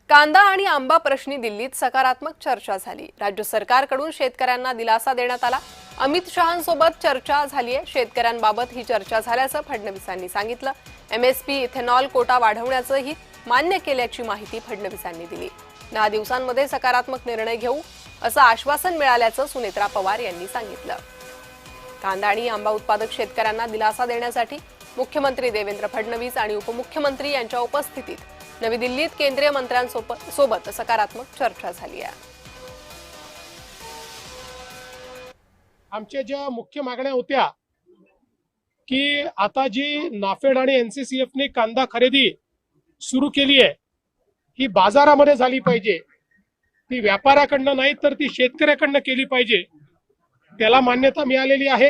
कांदा आणि आंबा प्रश्नी दिल्लीत सकारात्मक चर्चा झाली। राज्य सरकारकडून शेतकऱ्यांना दिलासा देण्यात आला। अमित शहांसोबत चर्चा झाली आहे। शेतकऱ्यांबाबत ही चर्चा झाल्याचं फडणवीसांनी सांगितलं। एमएसपी इथेनॉल कोटा वाढवण्याचंही मान्य केल्याची माहिती फडणवीसांनी दिली। 10 दिवसांमध्ये सकारात्मक निर्णय घेऊ असं आश्वासन मिळाल्याचं सुनेत्रा पवार यांनी सांगितलं। कांदा आणि आंबा उत्पादक शेतकऱ्यांना दिलासा देण्यासाठी मुख्यमंत्री देवेंद्र फडणवीस आणि उपमुख्यमंत्री यांच्या उपस्थितीत नवी दिल्लीत केंद्रीय मंत्र्यांसोबत सकारात्मक चर्चा झाली आहे। आमच्या ज्या मुख्य मागण्या होत्या की आता जी नाफेड आणि एनसीसीएफ ने कांदा खरेदी सुरू केली आहे ही बाजारामध्ये झाली पाहिजे, ती व्यापाऱ्याकडनं नाही तर ती शेतकऱ्याकडनं केली पाहिजे, त्याला मान्यता मिळालेली आहे।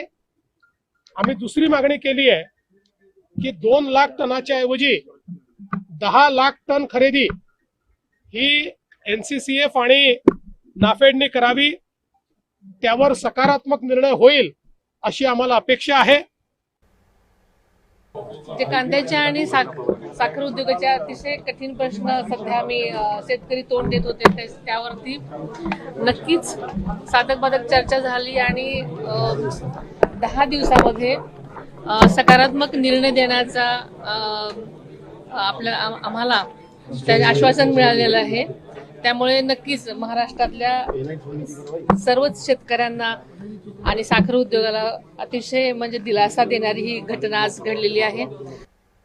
आम्ही दुसरी मागणी केली आहे की 2 लाख टनाच्या ऐवजी 10 लाख टन खरेदी ही एनसीसीएफ आणि नाफेडने करावी, त्यावर सकारात्मक निर्णय होईल अशी आम्हाला अपेक्षा आहे। जे कांद्याच्या आणि साखर उद्योगाच्या अतिशय कठीण प्रश्न सध्या मी शेतकरी तोंड देत होते त्यावरती नक्कीच साधक बाधक चर्चा झाली आणि 10 दिवसामध्ये सकारात्मक निर्णय देण्याचा आम्हाला त्याचे आश्वासन मिळालेलं आहे। त्यामुळे नक्कीच महाराष्ट्रातल्या सर्वच शेतकऱ्यांना आणि साखर उद्योगाला अतिशय दिलासा देणारी ही घटना आज घडलेली आहे।